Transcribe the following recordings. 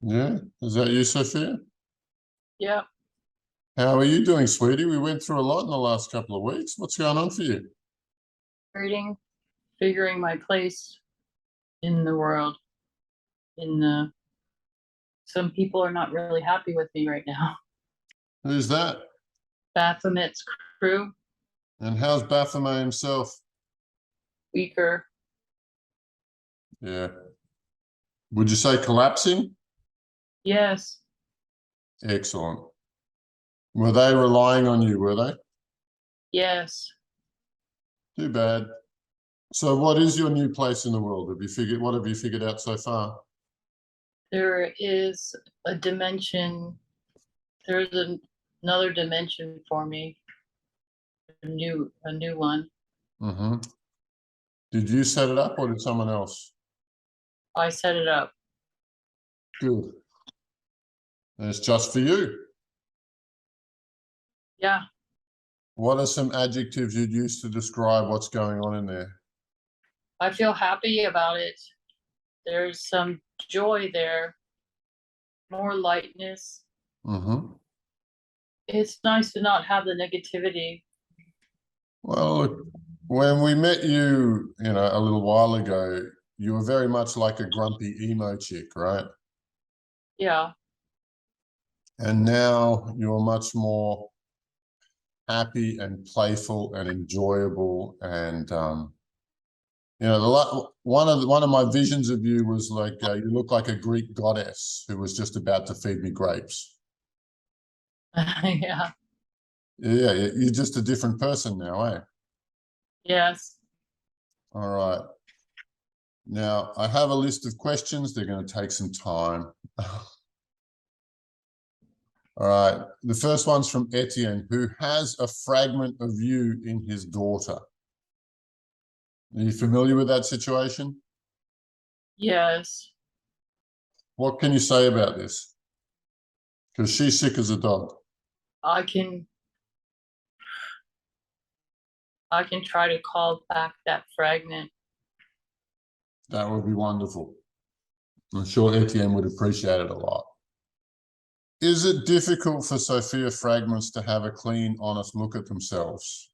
Yeah, is that you, Sophia? Yeah, How are you doing, sweetie? We went through a lot in the last couple of weeks. What's going on for you? reading, figuring my place in the world. In the Some people are not really happy with me right now. Who's that? Baphomet's crew, And how's Baphomet himself? weaker. Yeah. Would you say collapsing? Yes, Excellent. Were they relying on you, were they? yes. Too bad. So what is your new place in the world? What have you figured out so far? There is a dimension. There's another dimension for me. A new one. Mm-hmm. Did you set it up or did someone else? I set it up. Good. And it's just for you. Yeah, What are some adjectives you'd use to describe what's going on in there? I feel happy about it. There's some joy there, more lightness. Mm-hmm. It's nice to not have the negativity. Well, look, when we met you, a little while ago, you were very much like a grumpy emo chick, right? Yeah, And now you're much more happy and playful and enjoyable. And one of my visions of you was like you look like a Greek goddess who was just about to feed me grapes. yeah, Yeah, you're just a different person now, eh? yes. All right. Now, I have a list of questions. They're going to take some time. All right. The first one's from Etienne, who has a fragment of you in his daughter. Are you familiar with that situation? Yes. What can you say about this? Because she's sick as a dog. I can try to call back that fragment. That would be wonderful. I'm sure Etienne would appreciate it a lot. Is it difficult for Sophia fragments to have a clean, honest look at themselves?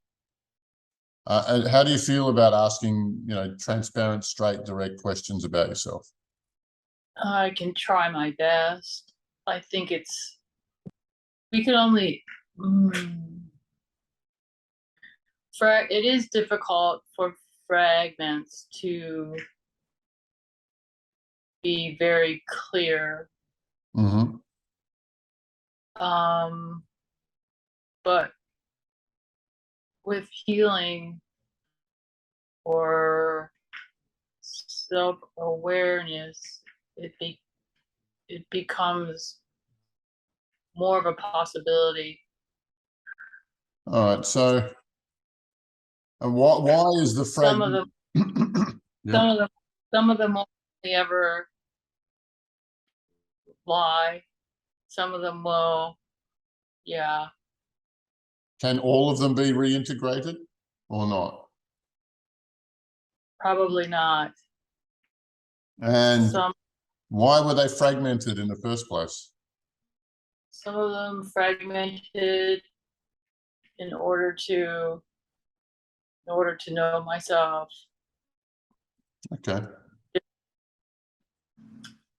And how do you feel about asking, transparent, straight, direct questions about yourself? I can try my best. I think we can only it is difficult for fragments to be very clear. Mm-hmm. But with healing or self-awareness, it becomes more of a possibility. All right. So, and why is the fragment? Some of them, some of them only ever lie. Some of them will, yeah. Can all of them be reintegrated or not? Probably not. And Some why were they fragmented in the first place? some of them fragmented in order to know myself. Okay.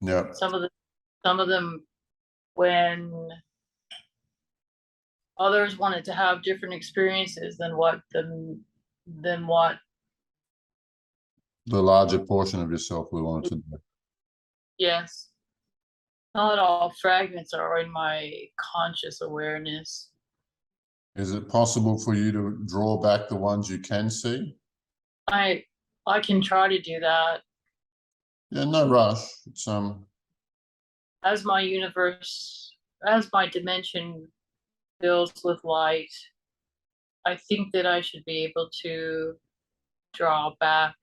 Yeah. Some of them when others wanted to have different experiences than what the larger portion of yourself we wanted to do. yes. Not all fragments are in my conscious awareness. Is it possible for you to draw back the ones you can see? I can try to do that. Yeah, no rush. It's As my dimension fills with light, I think that I should be able to draw back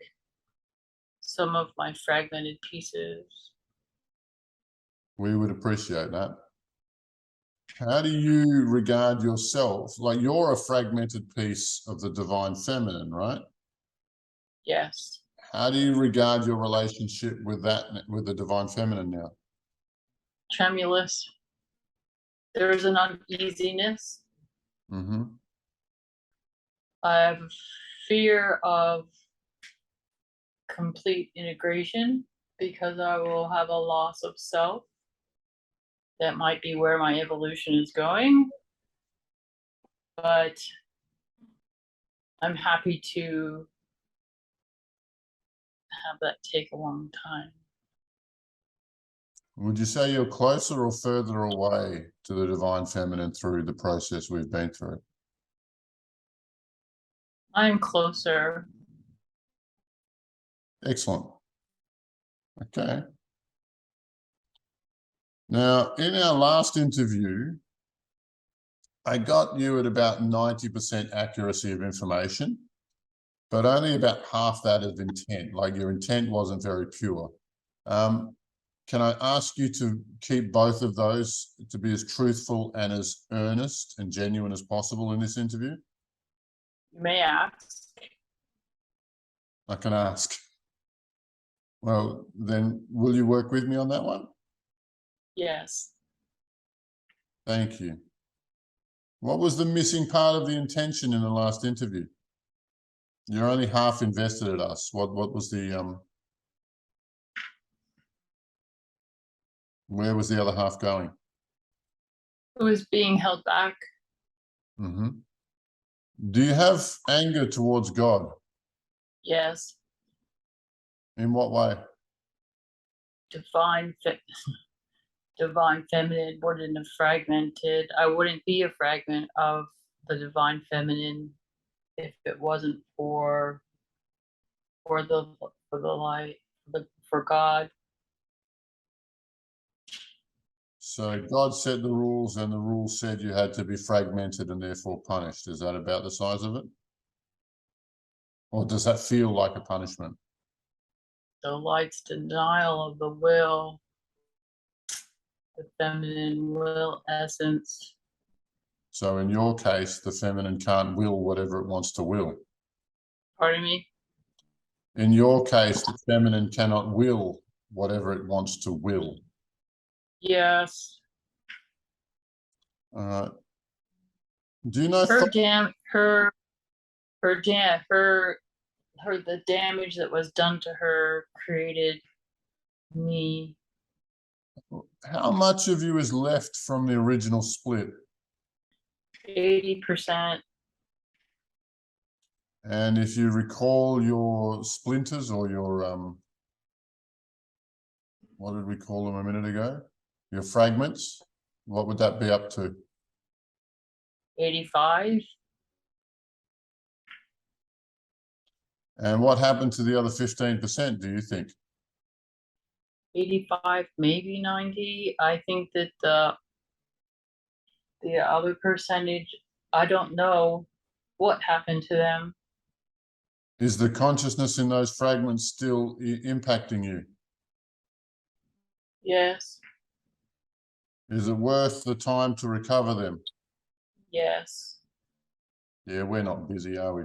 some of my fragmented pieces. we would appreciate that. How do you regard yourself? Like you're a fragmented piece of the divine feminine, right? Yes. How do you regard your relationship with the divine feminine now? tremulous. There's an uneasiness. Mm-hmm. I have fear of complete integration because I will have a loss of self. That might be where my evolution is going, but I'm happy to have that take a long time. Would you say you're closer or further away to the divine feminine through the process we've been through? I'm closer. Excellent. Okay. Now, in our last interview, I got you at about 90% accuracy of information, but only about half that of intent. Like your intent wasn't very pure. Can I ask you to keep both of those to be as truthful and as earnest and genuine as possible in this interview? You may ask. I can ask. Well, then will you work with me on that one? Yes. Thank you. What was the missing part of the intention in the last interview? You're only half invested at us. What was the where was the other half going? It was being held back. Mm-hmm. Do you have anger towards God? Yes. In what way? Divine feminine wouldn't have fragmented. I wouldn't be a fragment of the divine feminine if it wasn't for the light, for God. So God set the rules and the rules said you had to be fragmented and therefore punished. Is that about the size of it? Or does that feel like a punishment? The light's denial of the will, the feminine will essence. So in your case, the feminine can't will whatever it wants to will. Pardon me? In your case, the feminine cannot will whatever it wants to will. Yes. Do you know the damage that was done to her created me. how much of you is left from the original split? 80%. And if you recall your splinters or your what did we call them a minute ago? Your fragments, what would that be up to? 85. And what happened to the other 15%, do you think? 85, maybe 90. I think that the other percentage, I don't know what happened to them. Is the consciousness in those fragments still impacting you? Yes. Is it worth the time to recover them? Yes. Yeah, we're not busy, are we?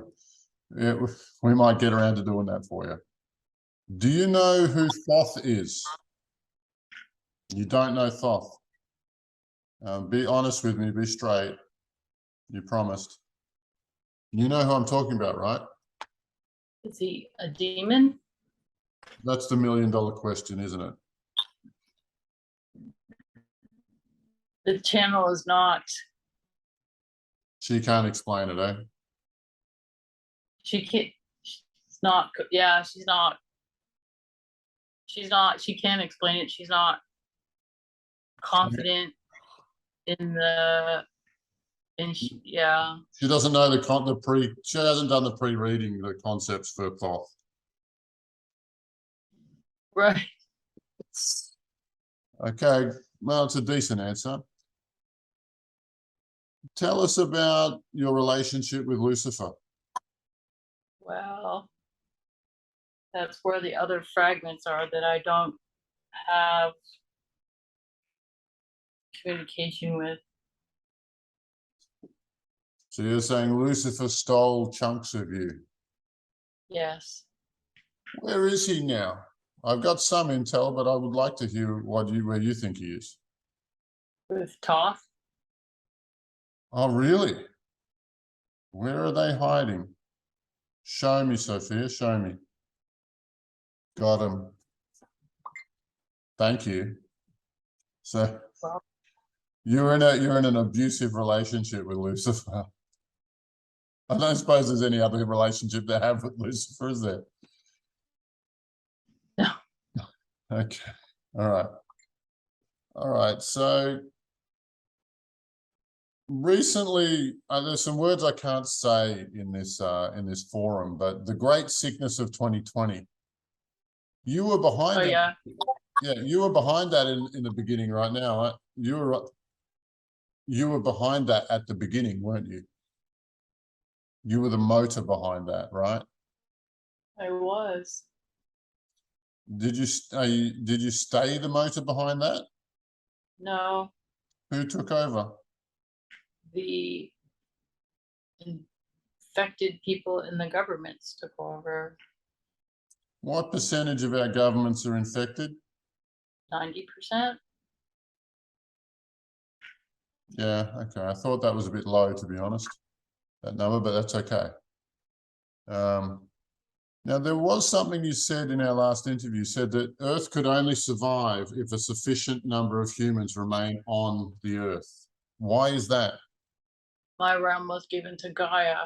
Yeah, we might get around to doing that for you. Do you know who Thoth is? You don't know Thoth. Be honest with me, be straight. You promised. You know who I'm talking about, right? Is he a demon? That's the $1 million question, isn't it? The channel is not. She can't explain it, eh? She can't. She's not. Yeah, she's not. She's not. She can't explain it. She's not confident in the. Yeah. She doesn't know she hasn't done the pre-reading the concepts for Thoth. Right. Okay, well, it's a decent answer. Tell us about your relationship with Lucifer. Well, that's where the other fragments are that I don't have communication with. So you're saying Lucifer stole chunks of you. Yes. Where is he now? I've got some intel, but I would like to hear where you think he is. with Toth. Oh, really? Where are they hiding? Show me, Sophia, show me. Got him. Thank you. So Well, you're in an abusive relationship with Lucifer. I don't suppose there's any other relationship they have with Lucifer, is there? no. Okay. All right. All right. So recently, there's some words I can't say in this forum, but the great sickness of 2020. You were behind Oh, it. yeah. Yeah, you were behind that in the beginning right now. Right? You were behind that at the beginning, weren't you? You were the motor behind that, right? I was. Did you stay the motor behind that? No, Who took over? the infected people in the governments took over. What percentage of our governments are infected? 90%. Yeah, okay. I thought that was a bit low, to be honest, that number, but that's okay. Now, there was something you said in our last interview. You said that Earth could only survive if a sufficient number of humans remain on the Earth. Why is that? My realm was given to Gaia.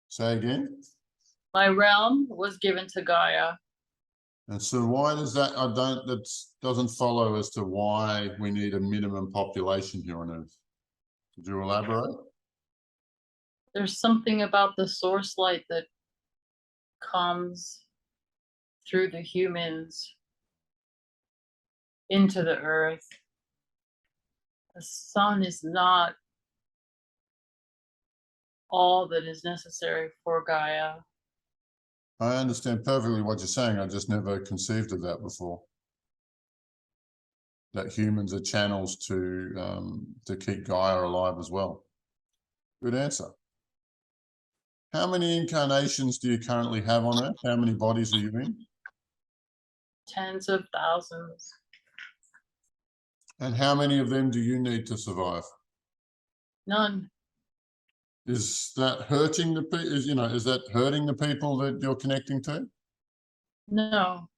Say again? My realm was given to Gaia. And so why does that, that doesn't follow as to why we need a minimum population here on Earth. Could you elaborate? There's something about the source light that comes through the humans into the earth. The sun is not all that is necessary for Gaia. I understand perfectly what you're saying. I just never conceived of that before. That humans are channels to keep Gaia alive as well. Good answer. How many incarnations do you currently have on Earth? How many bodies are you in? Tens of thousands. And how many of them do you need to survive? None. Is that hurting the people? Is that hurting the people that you're connecting to? No.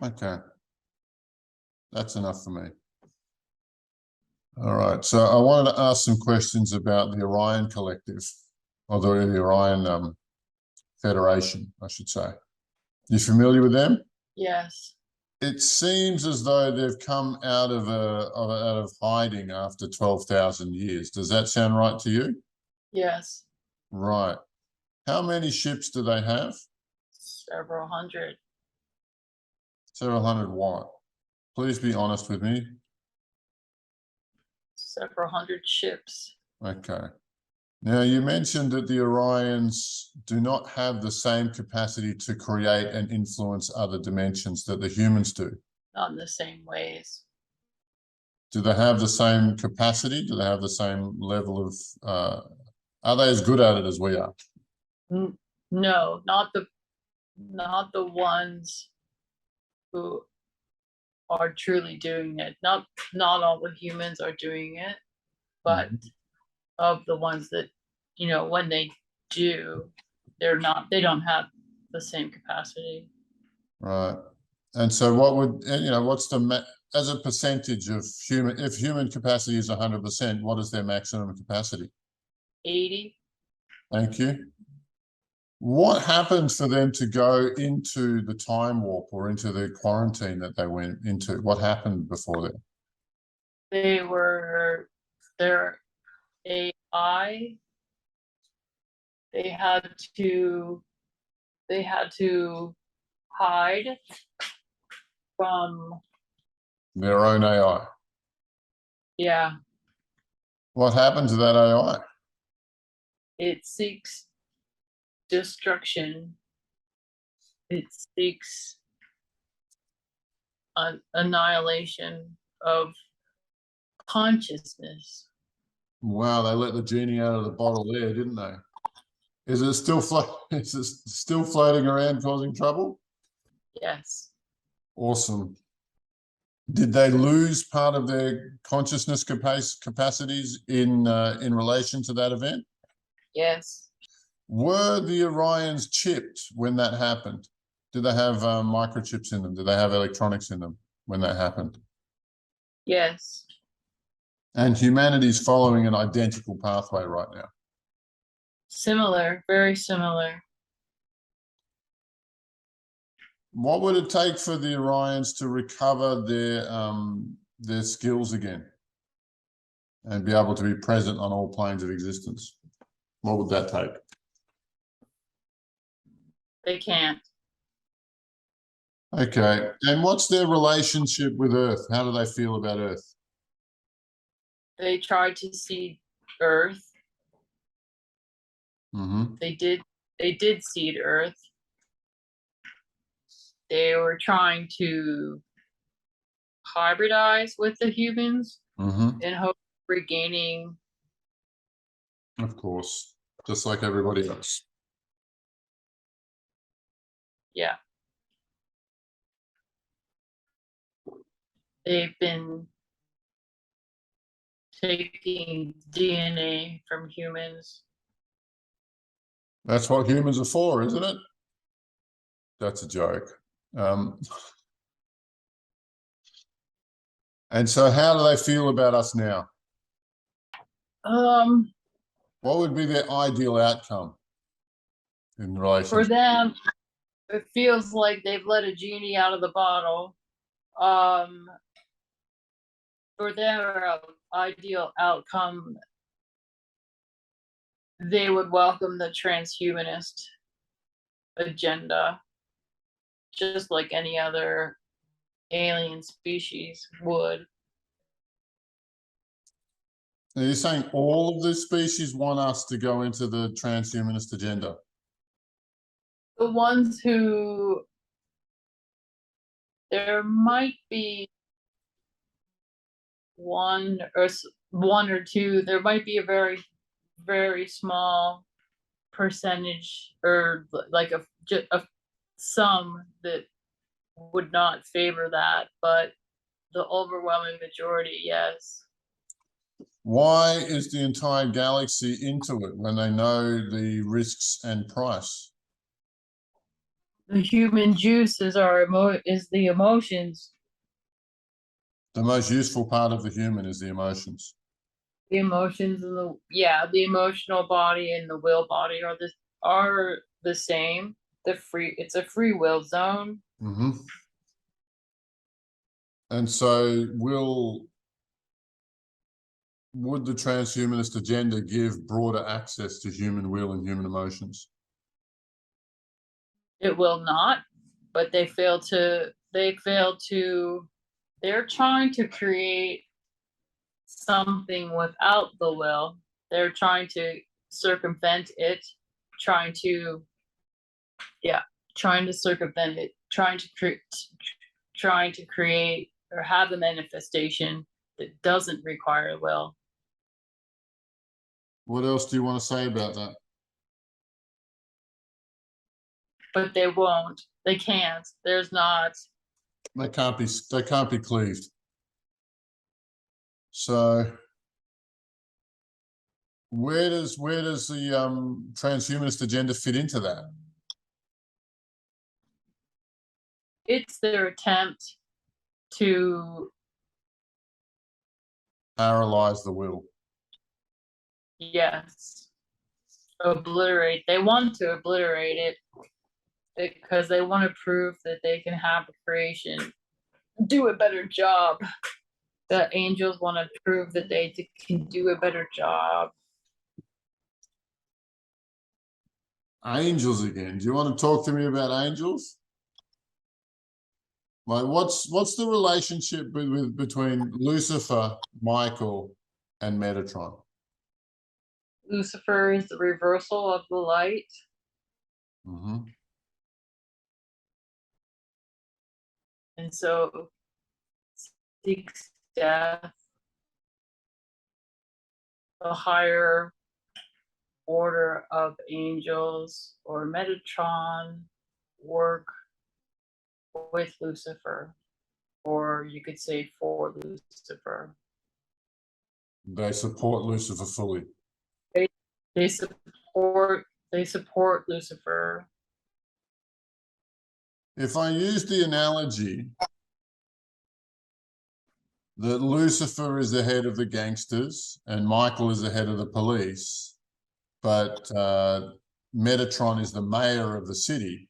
Okay. That's enough for me. All right. So I wanted to ask some questions about the Orion Collective, or the Orion Federation, I should say. You familiar with them? Yes. It seems as though they've come out of hiding after 12,000 years. Does that sound right to you? Yes. Right. How many ships do they have? Several hundred. Several hundred what? Please be honest with me. Several hundred ships. Okay. Now, you mentioned that the Orions do not have the same capacity to create and influence other dimensions that the humans do. Not in the same ways. Do they have the same capacity? Do they have the same level of, are they as good at it as we are? No, not the ones who are truly doing it. Not all the humans are doing it, but of the ones that, when they do, they don't have the same capacity. Right. And so what would, what's as a percentage of if human capacity is 100%, what is their maximum capacity? 80. Thank you. What happened for them to go into the time warp or into the quarantine that they went into? What happened before that? Their AI, they had to hide from, Their own AI. yeah, What happened to that AI? it seeks destruction. It seeks annihilation of consciousness. Wow, they let the genie out of the bottle there, didn't they? Is it still is it still floating around causing trouble? Yes. Awesome. Did they lose part of their consciousness capacities in relation to that event? Yes. Were the Orions chipped when that happened? Did they have microchips in them? Did they have electronics in them when that happened? Yes. And humanity's following an identical pathway right now. Similar, very similar. What would it take for the Orions to recover their skills again and be able to be present on all planes of existence? What would that take? They can't. Okay. And what's their relationship with Earth? How do they feel about Earth? They tried to seed Earth. Mm-hmm. They did seed Earth. They were trying to hybridize with the humans Mm-hmm. in hope of regaining. Of course. Just like everybody else. Yeah. They've been taking DNA from humans. That's what humans are for, isn't it? That's a joke. And so how do they feel about us now? What would be their ideal outcome in relation? For them, it feels like they've let a genie out of the bottle. For their ideal outcome, they would welcome the transhumanist agenda, just like any other alien species would. Are you saying all of the species want us to go into the transhumanist agenda? The ones who, there might be one or two, there might be a very, very small percentage, or like a some that would not favor that, but the overwhelming majority, yes. Why is the entire galaxy into it when they know the risks and price? The human juice is is the emotions. The most useful part of the human is the emotions. The emotions and the emotional body and the will body are the same. It's a free will zone. Mm-hmm. And so would the transhumanist agenda give broader access to human will and human emotions? It will not, but they're trying to create something without the will. They're trying to circumvent it, trying to circumvent it, trying to create or have a manifestation that doesn't require will. What else do you want to say about that? But they won't. They can't. There's not. They can't be cleaved. So where does the transhumanist agenda fit into that? It's their attempt to, Paralyze the will. yes, obliterate. They want to obliterate it because they want to prove that they can have a creation, do a better job. The angels want to prove that they can do a better job. Angels again. Do you want to talk to me about angels? Like, what's the relationship between Lucifer, Michael, and Metatron? Lucifer is the reversal of the light. Mm-hmm. And so seeks death. The higher order of angels or Metatron work with Lucifer. or you could say for Lucifer. They support Lucifer fully. They support Lucifer. If I use the analogy that Lucifer is the head of the gangsters and Michael is the head of the police, but Metatron is the mayor of the city,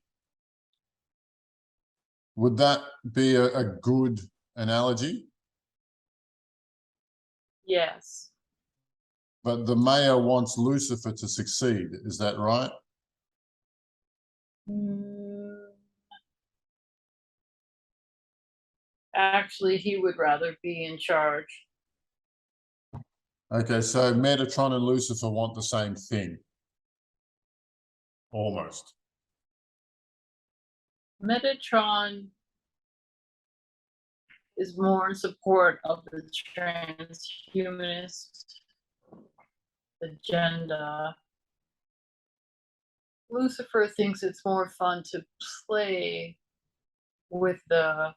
would that be a good analogy? Yes. But the mayor wants Lucifer to succeed. Is that right? Actually, he would rather be in charge. Okay, so Metatron and Lucifer want the same thing. Almost. Metatron is more in support of the transhumanist agenda. Lucifer thinks it's more fun to play with the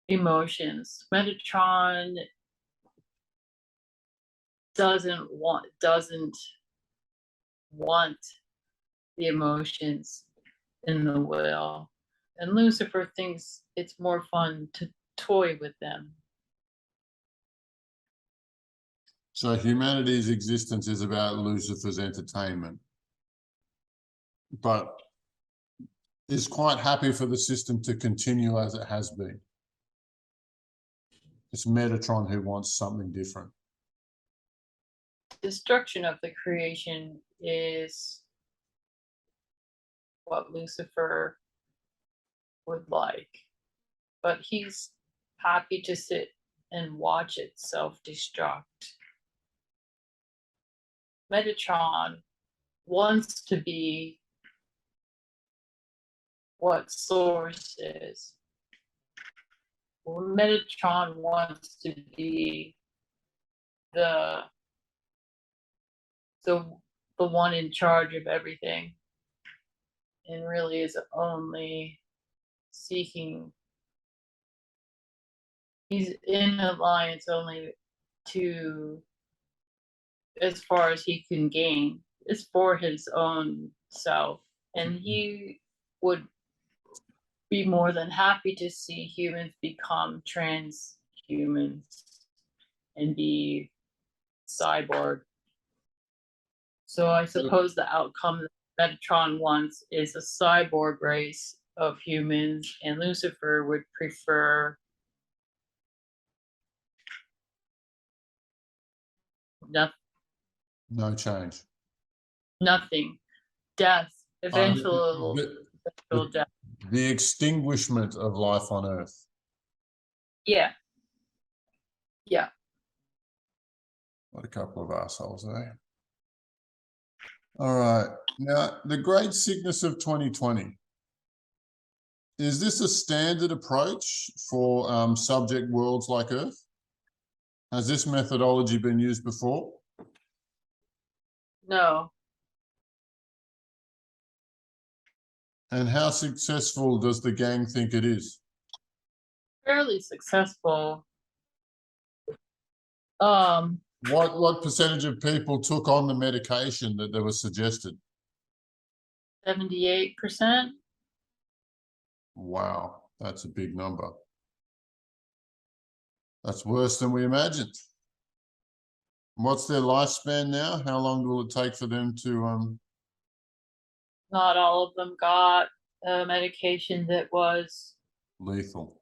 emotions. Metatron doesn't want the emotions in the will, and Lucifer thinks it's more fun to toy with them. So humanity's existence is about Lucifer's entertainment, but is quite happy for the system to continue as it has been. It's Metatron who wants something different. Destruction of the creation is what Lucifer would like, but he's happy to sit and watch it self-destruct. Metatron wants to be what Source is. Metatron wants to be the one in charge of everything, and really is only seeking. He's in alliance only to, as far as he can gain, is for his own self, and he would be more than happy to see humans become transhumans and be cyborg. So I suppose the outcome that Metatron wants is a cyborg race of humans, and Lucifer would prefer No change. nothing. Death. Eventual death. The extinguishment of life on Earth. Yeah. Yeah. What a couple of assholes, eh? All right. Now, the great sickness of 2020. Is this a standard approach for subject worlds like Earth? Has this methodology been used before? No. And how successful does the gang think it is? Fairly successful. What percentage of people took on the medication that was suggested? 78%. Wow, that's a big number. That's worse than we imagined. What's their lifespan now? How long will it take for them to Not all of them got a medication that was lethal?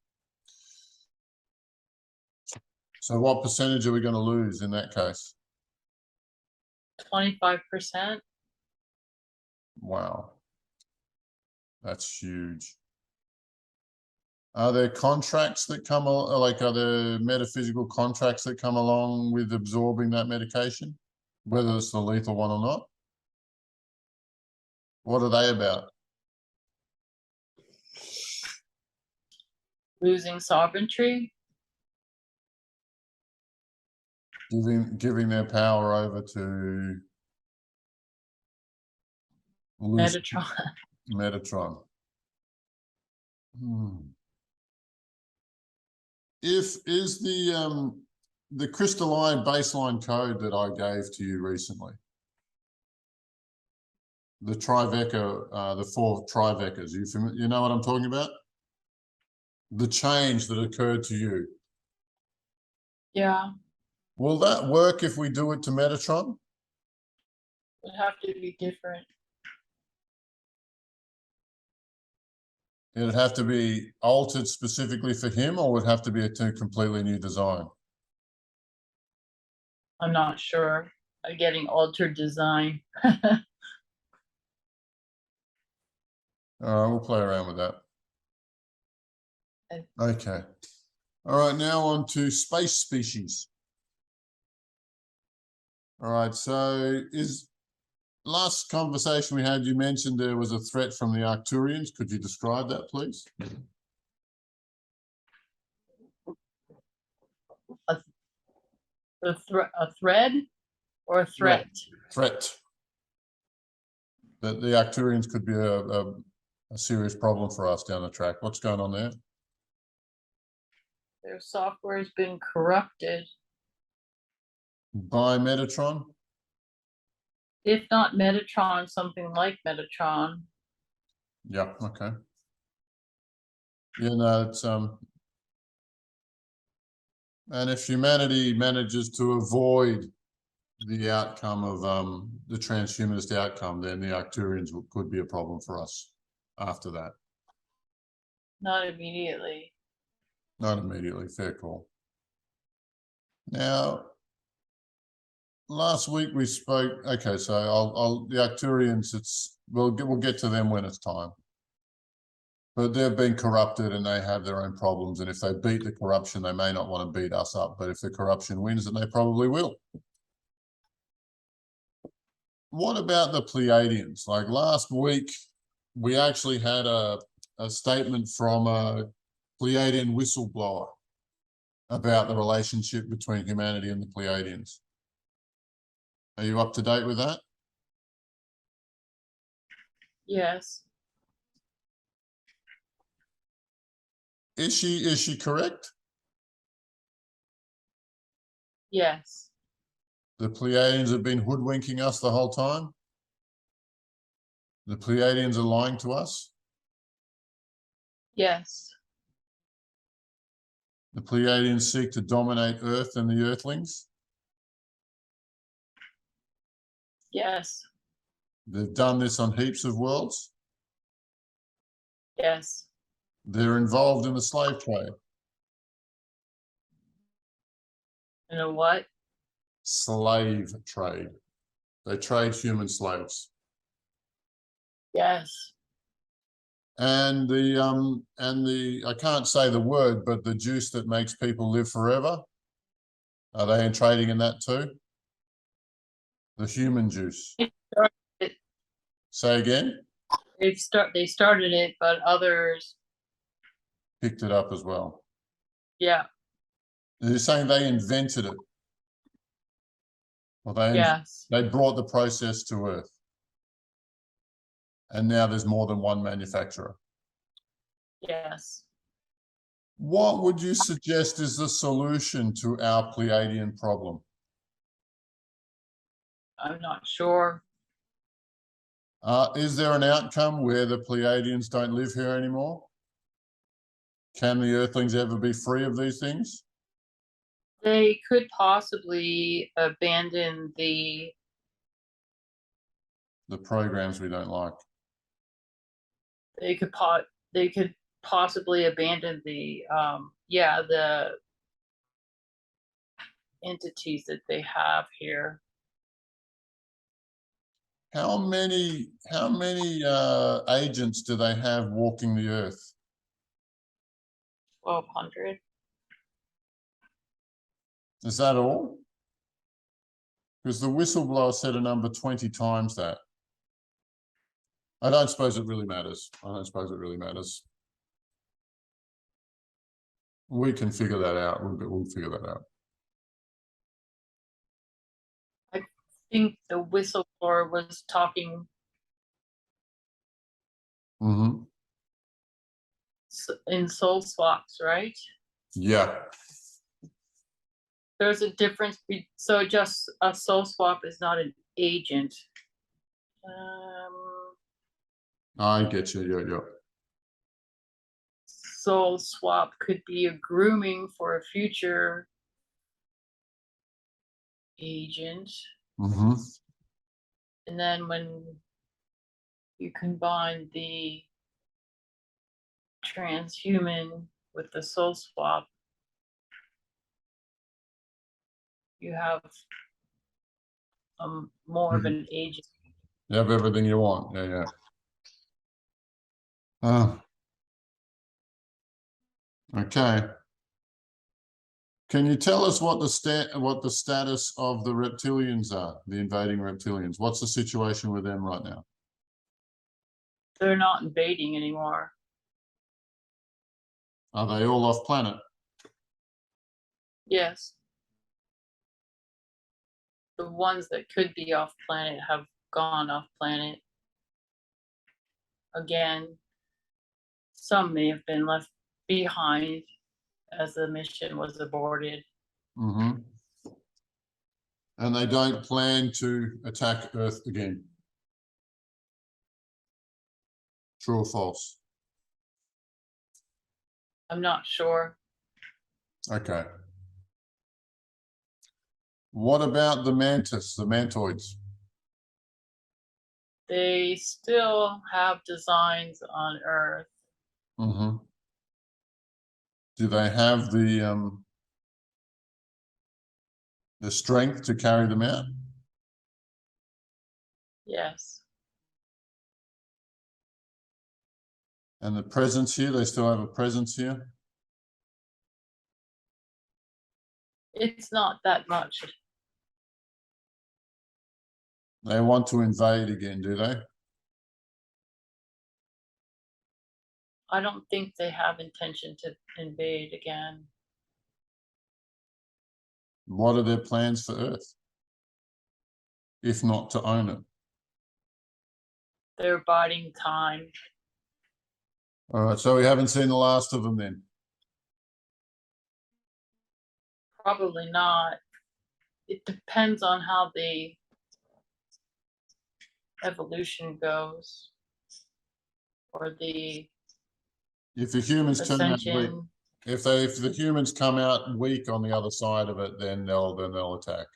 So what percentage are we going to lose in that case? 25%. Wow. That's huge. Are there contracts that come, like are there metaphysical contracts that come along with absorbing that medication, whether it's the lethal one or not? What are they about? Losing sovereignty. Giving their power over to Metatron. Metatron. Is the crystalline baseline code that I gave to you recently, the trivector, the 4 trivectors, you know what I'm talking about? The change that occurred to you. Yeah, Will that work if we do it to Metatron? would have to be different. It'd have to be altered specifically for him, or would have to be a completely new design? I'm not sure. I'm getting altered design. All right, we'll play around with that. Okay. All right, now on to space species. All right, so last conversation we had, you mentioned there was a threat from the Arcturians. Could you describe that, please? A thread or a threat? Threat. That the Arcturians could be a serious problem for us down the track. What's going on there? Their software has been corrupted. By Metatron? If not Metatron, something like Metatron. Yeah, okay. You know, it's and if humanity manages to avoid the outcome of the transhumanist outcome, then the Arcturians could be a problem for us after that. Not immediately. Not immediately, fair call. Now, last week we spoke. Okay, so the Arcturians. We'll get to them when it's time. But they've been corrupted and they have their own problems. And if they beat the corruption, they may not want to beat us up. But if the corruption wins, then they probably will. What about the Pleiadians? Like last week, we actually had a statement from a Pleiadian whistleblower about the relationship between humanity and the Pleiadians. Are you up to date with that? Yes. Is she correct? Yes. The Pleiadians have been hoodwinking us the whole time? The Pleiadians are lying to us? Yes. The Pleiadians seek to dominate Earth and the Earthlings? Yes. They've done this on heaps of worlds? Yes. They're involved in the slave trade? You know what? Slave trade. They trade human slaves. Yes. And the I can't say the word, but the juice that makes people live forever, are they trading in that too? The human juice. It, Say again? they started it, but others, Picked it up as well. yeah. They're saying they invented it. Well, Yes. they brought the process to Earth. And now there's more than one manufacturer. Yes. What would you suggest is the solution to our Pleiadian problem? I'm not sure. Is there an outcome where the Pleiadians don't live here anymore? Can the Earthlings ever be free of these things? They could possibly abandon the programs we don't like. they could possibly abandon the the entities that they have here. How many agents do they have walking the Earth? 1,200. Is that all? Because the whistleblower said a number 20 times that. I don't suppose it really matters. We can figure that out. We'll figure that out. I think the whistleblower was talking Mm-hmm. in soul swaps, right? Yeah. There's a difference. So just a soul swap is not an agent. I get you. Yeah. Soul swap could be a grooming for a future agent. Mm-hmm. And then when you combine the transhuman with the soul swap, you have more of an agent. You have everything you want. Yeah. Okay. Can you tell us what the status of the reptilians are, the invading reptilians? What's the situation with them right now? They're not invading anymore. Are they all off planet? Yes. The ones that could be off planet have gone off planet. Again, some may have been left behind as the mission was aborted. Mm-hmm. And they don't plan to attack Earth again. True or false? I'm not sure. Okay. What about the mantis, the mantoids? They still have designs on Earth. Mm-hmm. Do they have the strength to carry them out? Yes. And the presence here, they still have a presence here? It's not that much. They want to invade again, do they? I don't think they have intention to invade again. What are their plans for Earth? If not to own it? They're biding time. All right, so we haven't seen the last of them then? Probably not. It depends on how the evolution goes, or the If the humans turn out weak, ascension. if the humans come out weak on the other side of it, then they'll attack.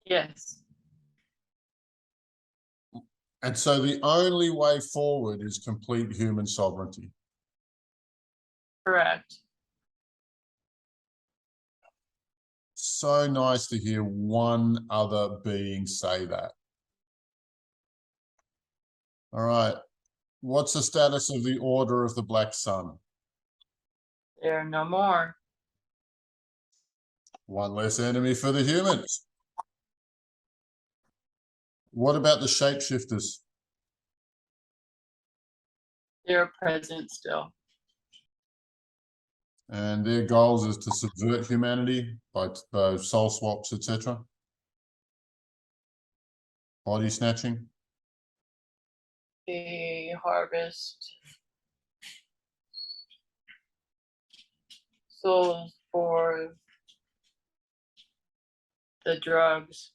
Yes. And so the only way forward is complete human sovereignty. Correct. So nice to hear one other being say that. All right. What's the status of the Order of the Black Sun? There are no more. One less enemy for the humans. What about the shapeshifters? They're present still. And their goals is to subvert humanity by soul swaps, etc. Body snatching. They harvest souls for the drugs.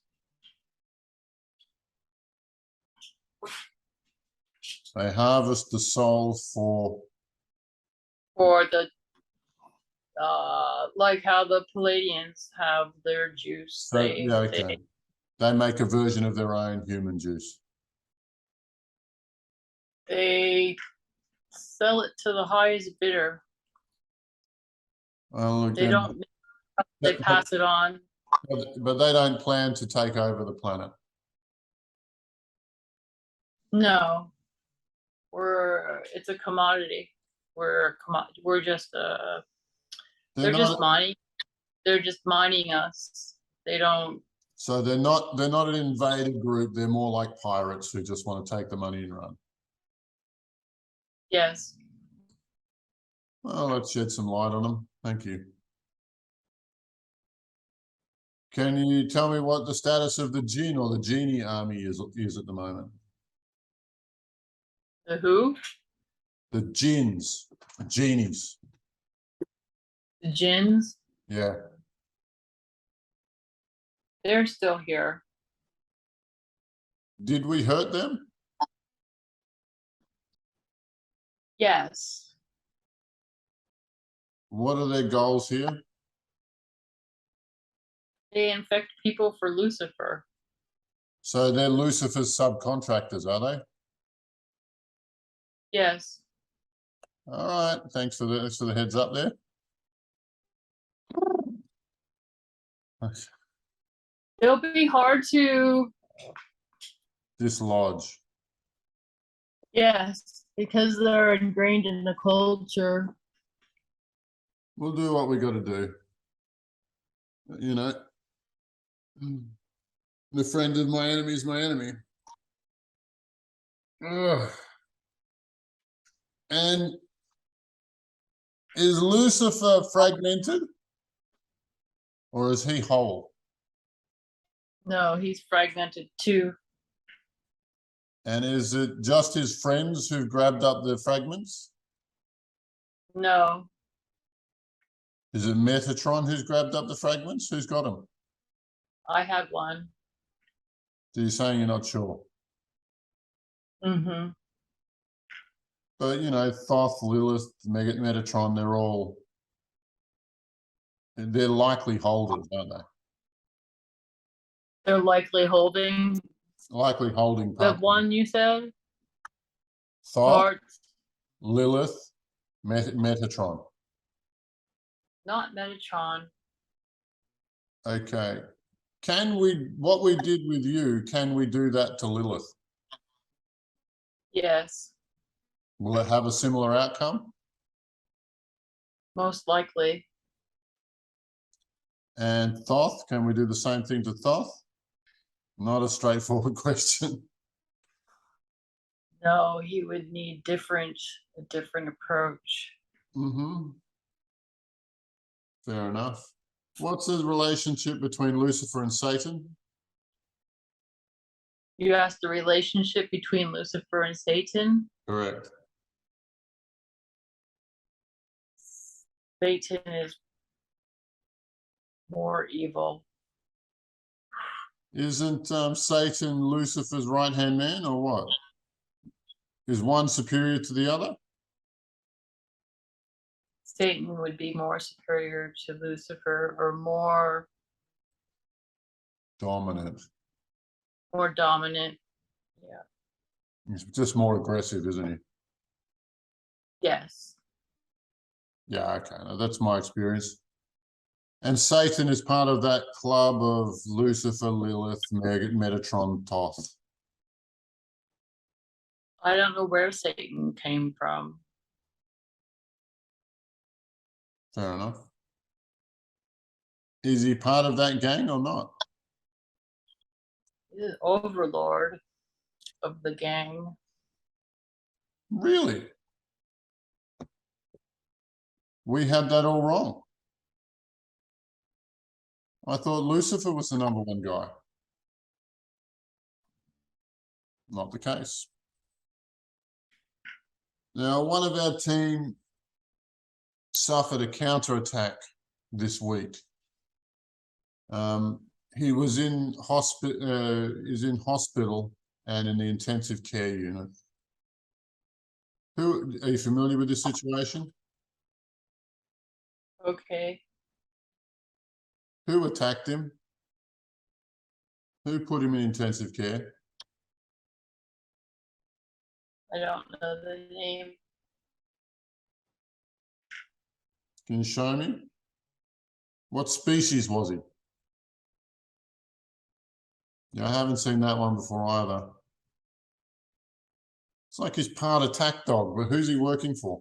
They harvest the soul for the like how the Pleiadians have their juice. They make a version of their own human juice. They sell it to the highest bidder. Well, They don't. They pass it on. But they don't plan to take over the planet. No, it's a commodity. We're just they're just mining. They're just mining us. They don't. So they're not an invaded group. They're more like pirates who just want to take the money and run. Yes. Well, let's shed some light on them. Thank you. Can you tell me what the status of the Jinn or the Genie army is at the moment? The who? The Jinns, the genies. The jinns, Yeah. they're still here. Did we hurt them? Yes. What are their goals here? They infect people for Lucifer. So they're Lucifer's subcontractors, are they? Yes. All right. Thanks for the heads up there. It'll be hard to, Dislodge. yes, because they're ingrained in the culture. We'll do what we got to do. You know, the friend of my enemy is my enemy. Ugh. And is Lucifer fragmented? Or is he whole? No, he's fragmented too. And is it just his friends who've grabbed up the fragments? No, Is it Metatron who's grabbed up the fragments? Who's got them? I had one. So you're saying you're not sure? Mm-hmm. But, you know, Thoth, Lilith, Metatron, they're likely holders, aren't they? They're likely holding Likely holding the part. one you said. Thoth, Part, Lilith, Metatron. not Metatron. Okay. What we did with you, can we do that to Lilith? Yes, Will it have a similar outcome? most likely. And Thoth, can we do the same thing to Thoth? Not a straightforward question. No, he would need a different approach. Mm-hmm. Fair enough. What's the relationship between Lucifer and Satan? You asked the relationship between Lucifer and Satan. Correct. Satan is more evil. Isn't Satan Lucifer's right-hand man, or what? Is one superior to the other? Satan would be more superior to Lucifer, or more Dominant. dominant. Yeah. He's just more aggressive, isn't he? Yes. Yeah, okay. Now, that's my experience. And Satan is part of that club of Lucifer, Lilith, Metatron, Thoth. I don't know where Satan came from. Fair enough. Is he part of that gang or not? He's the overlord of the gang. Really? We had that all wrong. I thought Lucifer was the number one guy. Not the case. Now, one of our team suffered a counterattack this week. He was in hospital and in the intensive care unit. Are you familiar with this situation? Okay. Who attacked him? Who put him in intensive care? I don't know the name. Can you show me? What species was he? Yeah, I haven't seen that one before either. It's like he's part attack dog, but who's he working for?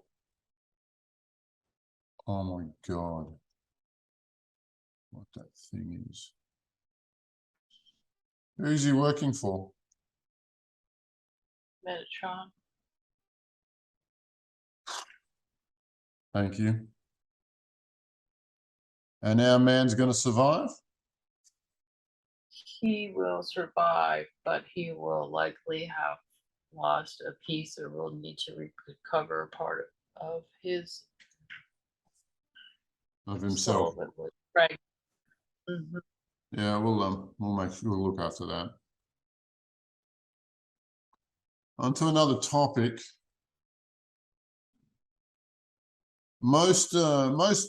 Oh my God. What that thing is. Who's he working for? Metatron. Thank you. And our man's going to survive? He will survive, but he will likely have lost a piece, or will need to recover part of his of himself. soul that was right. Mhm. Yeah, we'll look after that. On to another topic. Most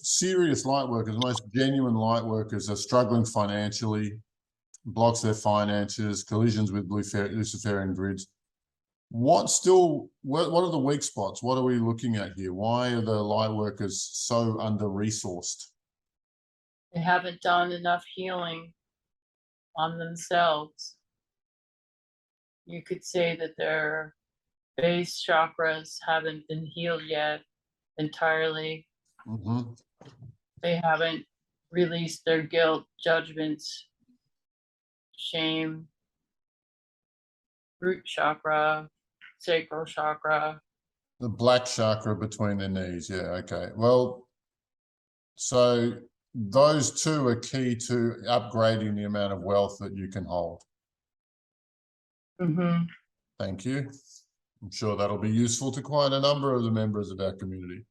serious light workers, most genuine light workers are struggling financially, blocks their finances, collisions with Luciferian grids. What are the weak spots? What are we looking at here? Why are the light workers so under-resourced? They haven't done enough healing on themselves. You could say that their base chakras haven't been healed yet entirely. Mm-hmm. They haven't released their guilt, judgments, shame, root chakra, sacral chakra. The black chakra between their knees. Yeah, okay. Well, so those two are key to upgrading the amount of wealth that you can hold. Mm-hmm. Thank you. I'm sure that'll be useful to quite a number of the members of our community.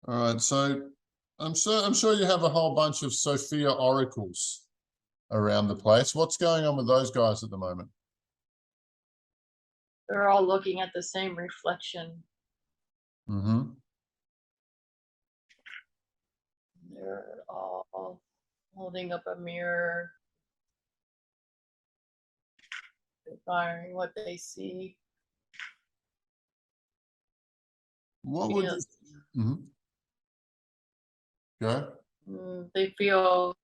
All right, so I'm sure you have a whole bunch of Sofia oracles around the place. What's going on with those guys at the moment? They're all looking at the same reflection. Mm-hmm. They're all holding up a mirror, admiring what they see. What would you? Mm-hmm. Go. They feel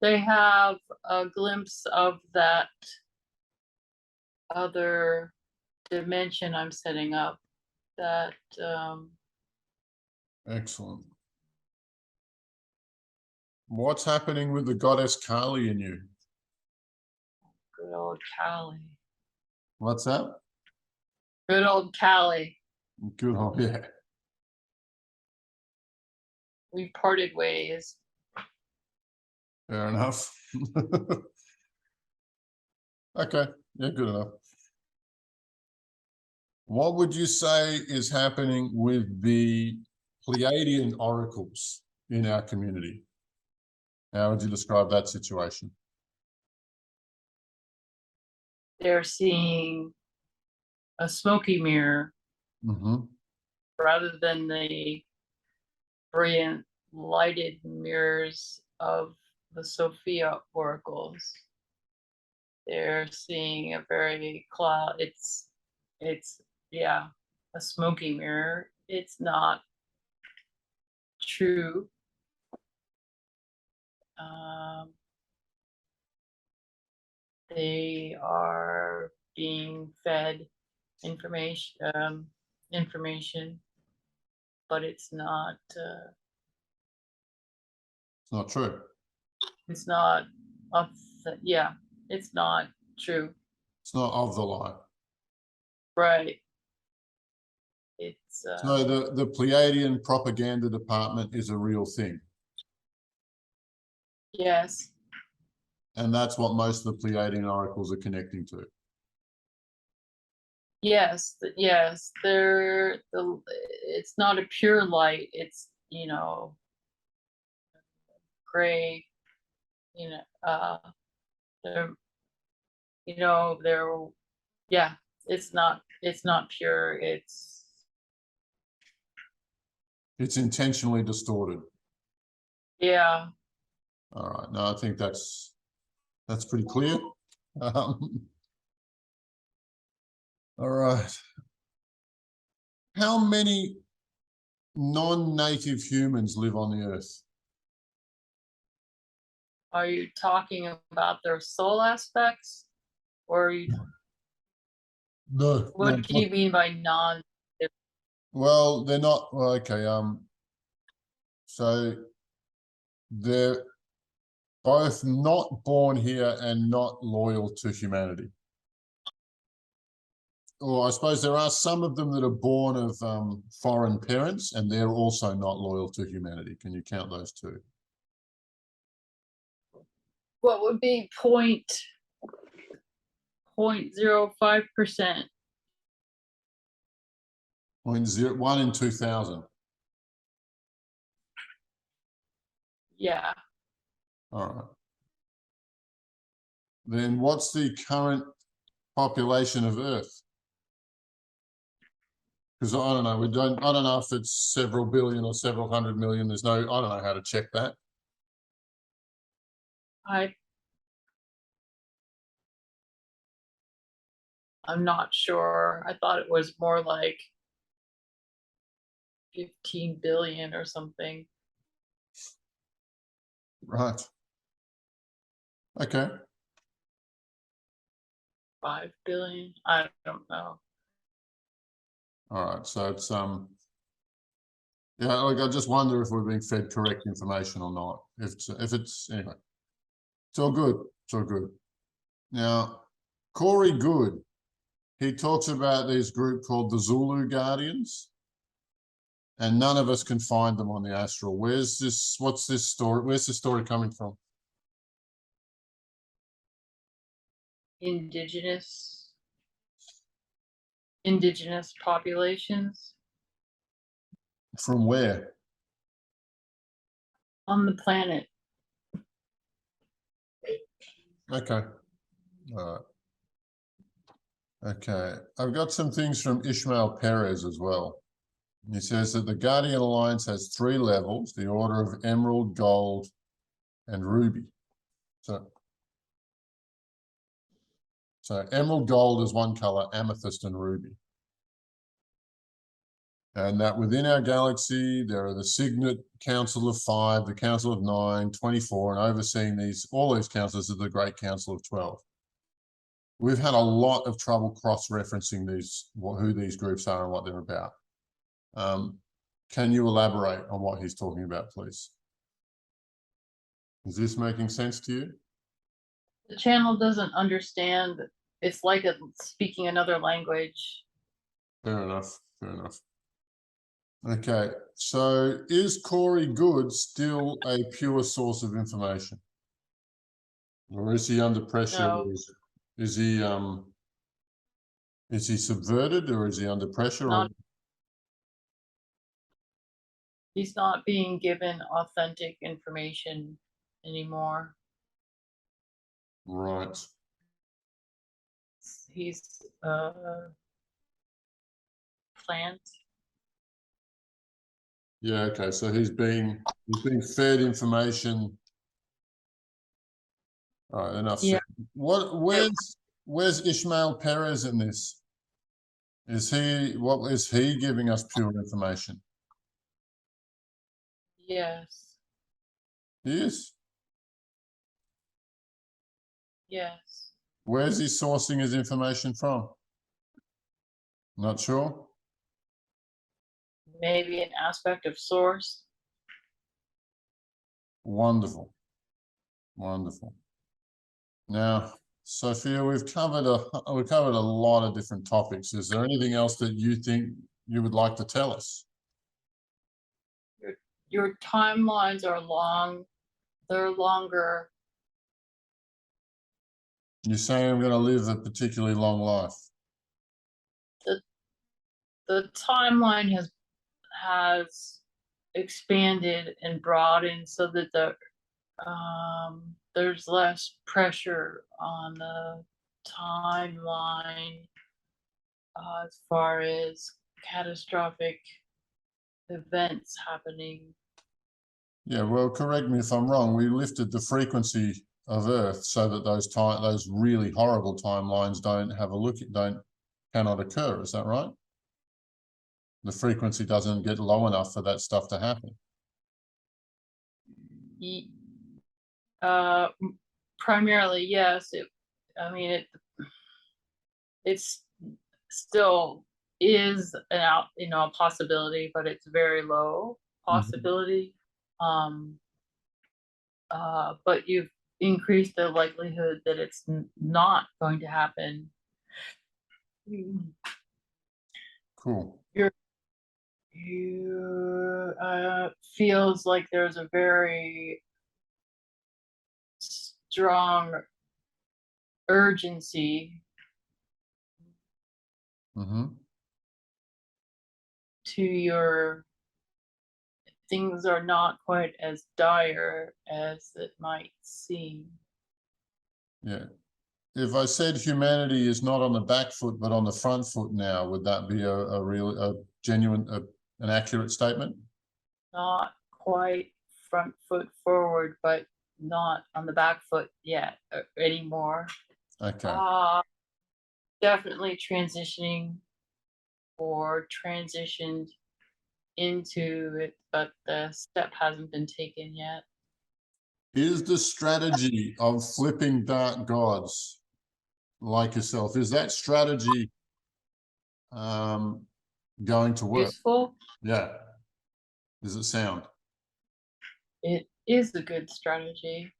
they have a glimpse of that other dimension I'm setting up, that Excellent. What's happening with the goddess Kali in you? good old Kali. What's that? Good old Kali. Good on, yeah. We parted ways. Fair enough. Okay, yeah, good enough. What would you say is happening with the Pleiadian oracles in our community? How would you describe that situation? They're seeing a smoky mirror Mm-hmm. rather than the brilliant lighted mirrors of the Sophia oracles. They're seeing a very cloud. It's yeah, a smoky mirror. It's not true. They are being fed information, but it's not. It's not true. It's not. Yeah, it's not true. It's not of the light. Right. It's. So the Pleiadian propaganda department is a real thing. Yes. And that's what most of the Pleiadian oracles are connecting to. Yes. Yes. It's not a pure light. It's, gray. They're, they're. Yeah. It's not pure. It's intentionally distorted. Yeah. All right. No, I think that's pretty clear. All right. How many non-native humans live on the Earth? Are you talking about their soul aspects, or No. what do you mean by non? Well, they're not. Well, okay. So they're both not born here and not loyal to humanity. Or I suppose there are some of them that are born of foreign parents, and they're also not loyal to humanity. Can you count those two? What would be 0.05%? 1 in 2,000. Yeah. All right. Then what's the current population of Earth? Because I don't know, I don't know if it's several billion or several hundred million. There's no, I don't know how to check that. I'm not sure. I thought it was more like 15 billion or something. Right. Okay. 5 billion. I don't know. All right. So it's yeah, like I just wonder if we're being fed correct information or not. If it's anyway. It's all good. It's all good. Now, Corey Good, he talks about this group called the Zulu Guardians, and none of us can find them on the astral. What's this story? Where's the story coming from? Indigenous populations From where? on the planet. Okay. All right. Okay. I've got some things from Ishmael Perez as well. He says that the Guardian Alliance has 3 levels, the order of emerald, gold, and ruby. So emerald gold is one color, amethyst and ruby. And that within our galaxy, there are the Signet Council of 5, the Council of 9, 24, and overseeing all these councils are the Great Council of 12. We've had a lot of trouble cross-referencing who these groups are and what they're about. Can you elaborate on what he's talking about, please? Is this making sense to you? The channel doesn't understand. It's like speaking another language. Fair enough. Fair enough. Okay, so is Corey Good still a pure source of information? Or is he under pressure? No. Is he subverted, or is he under pressure? He's not being given authentic information anymore. Right. He's plant. Yeah, okay. So he's being fed information. All right, enough. Yeah. Where's Ishmael Perez in this? What is he giving us pure information? Yes. He is. Yes. Where's he sourcing his information from? Not sure. Maybe an aspect of source. Wonderful. Wonderful. Now, Sophia, we've covered a lot of different topics. Is there anything else that you think you would like to tell us? Your timelines are long. They're longer. You're saying I'm going to live a particularly long life. The timeline has expanded and broadened so that there's less pressure on the timeline as far as catastrophic events happening. Yeah, well, correct me if I'm wrong. We lifted the frequency of Earth so that those really horrible timelines cannot occur. Is that right? The frequency doesn't get low enough for that stuff to happen. Primarily, yes. It's still is a possibility, but it's very low possibility. But you've increased the likelihood that it's not going to happen. Cool. Feels like there's a very strong urgency to your things are not quite as dire as it might seem. Yeah. If I said humanity is not on the back foot but on the front foot now, would that be a genuine, an accurate statement? Not quite front foot forward, but not on the back foot yet anymore. Okay. Definitely transitioning or transitioned into it, but the step hasn't been taken yet. Is the strategy of flipping dark gods like yourself, is that strategy going to work? Useful? Yeah. Does it sound? It is a good strategy.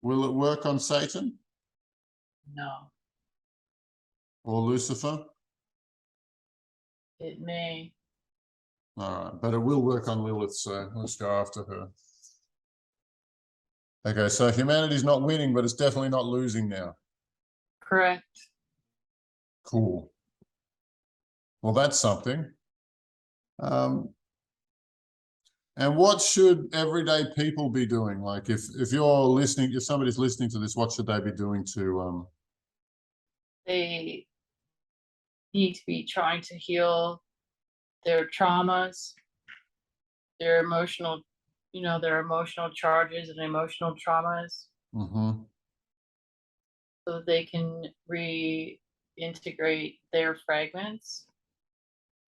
Will it work on Satan No, or Lucifer? it may. All right, but it will work on Lilith, so let's go after her. Okay, so humanity's not winning, but it's definitely not losing now. Correct. Cool. Well, that's something. And what should everyday people be doing? Like if you're listening, if somebody's listening to this, what should they be doing to They need to be trying to heal their traumas, their emotional, their emotional charges and emotional traumas, mm-hmm. so that they can reintegrate their fragments,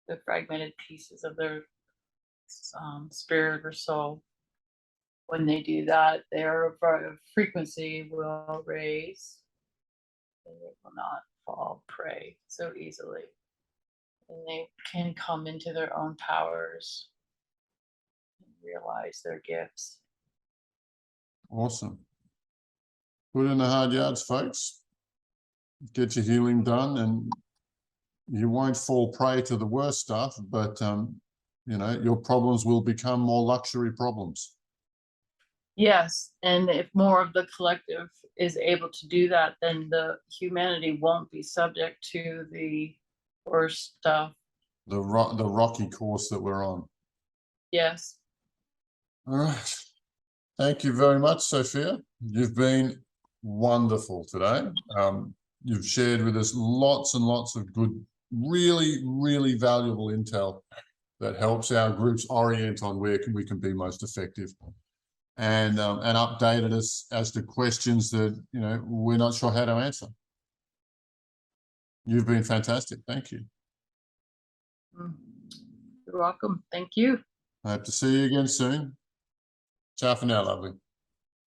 the fragmented pieces of their spirit or soul. When they do that, their frequency will raise. They will not fall prey so easily. And they can come into their own powers and realize their gifts. Awesome. Put in the hard yards, folks. Get your healing done, and you won't fall prey to the worst stuff, but your problems will become more luxury problems. Yes, and if more of the collective is able to do that, then the humanity won't be subject to the worst stuff. The rocky course that we're on. Yes. All right. Thank you very much, Sophia. You've been wonderful today. You've shared with us lots and lots of good, really, really valuable intel that helps our groups orient on where we can be most effective, and updated us as to questions that we're not sure how to answer. You've been fantastic. Thank you. You're welcome. Thank you. I hope to see you again soon. Ciao for now, lovely.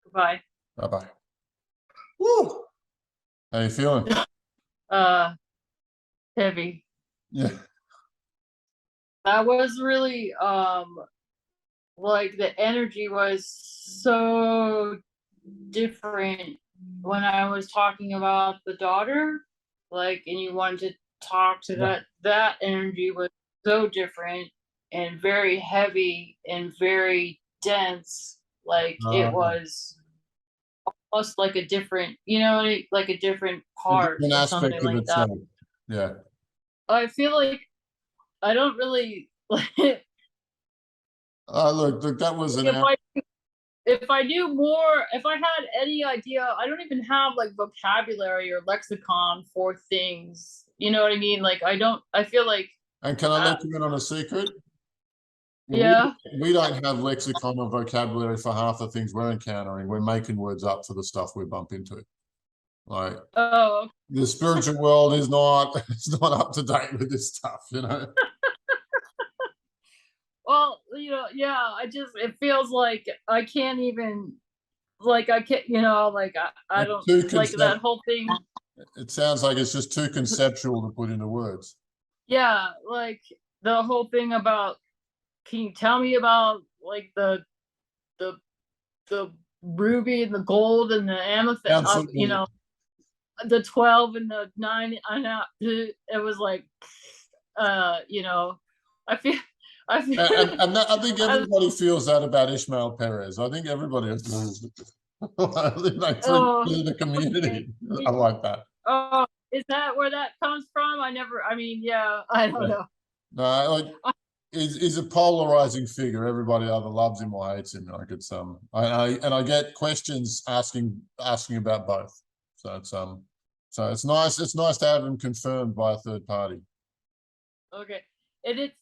Goodbye. Bye-bye. Woo! How you feeling? Heavy. Yeah. That was really like the energy was so different when I was talking about the daughter, and you wanted to talk to that energy was so different and very heavy and very dense. It was almost like a different, like a different part an or aspect something of like itself. that. Yeah. I feel like I don't really like. Look, that was an hour. If I knew more, if I had any idea, I don't even have vocabulary or lexicon for things. You know what I mean? I feel like. And can I let you in on a secret? Yeah. We don't have lexicon or vocabulary for half the things we're encountering. We're making words up for the stuff we bump into. Oh. The spiritual world is not, it's not up to date with this stuff, Well, yeah, it feels like I can't even, I can't, I don't, that whole thing. It sounds like it's just too conceptual to put into words. Yeah, the whole thing about, can you tell me about the ruby and the gold and the amethyst, the 12 and the 9, it was I feel I think everybody feels that about Ishmael Perez. I think everybody is. I think the community. I like that. Oh, is that where that comes from? Yeah, I don't know. No, He's a polarizing figure. Everybody either loves him or hates him. Like it's I get questions asking about both. So it's nice. It's nice to have him confirmed by a third party. Okay, and it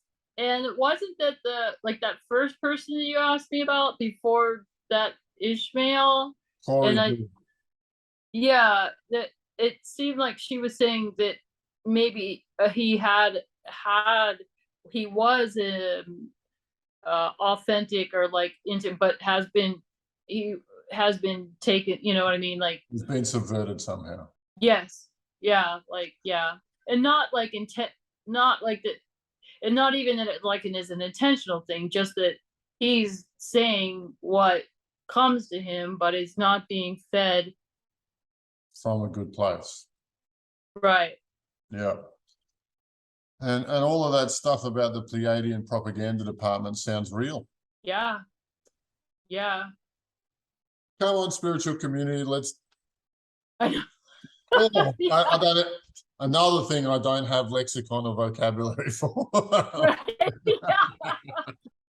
wasn't that that first person that you asked me about before that Ishmael, Corey, and yeah, that it seemed like she was saying that maybe he was authentic or like into, but he has been taken. You know what I mean? Like he's been subverted somehow. yes, yeah, and not like intent, not like that, and not even that it is an intentional thing. Just that he's saying what comes to him, but it's not being fed From a good place. right. Yeah. And all of that stuff about the Pleiadian propaganda department sounds real. Yeah. Yeah. Come on, spiritual community, let's. I know. Oh, I don't. Another thing I don't have lexicon or vocabulary for. Right.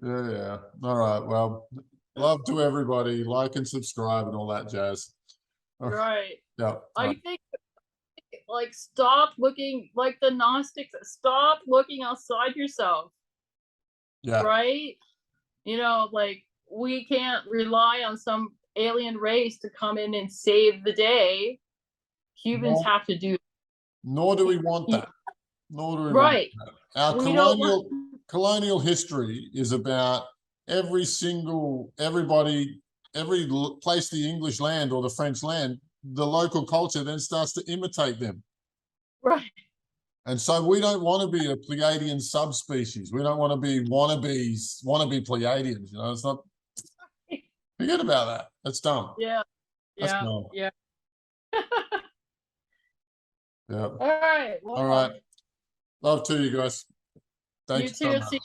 Yeah. All right. Well, love to everybody. Like and subscribe and all that jazz. Right. Yeah. I think stop looking like the Gnostics. Stop looking outside yourself. Yeah. Right. We can't rely on some alien race to come in and save the day. Humans have to do. Nor do we want that. Nor do we right. want that. Our colonial history is about every place the English land or the French land, the local culture then starts to imitate them. Right. And so we don't want to be a Pleiadian subspecies. We don't want to be wannabe Pleiadians. It's not. Forget about that. That's dumb. Yeah. That's Yeah. dumb. Yeah. Yeah. All right. Well, all right. Love to you guys. Thank you so much.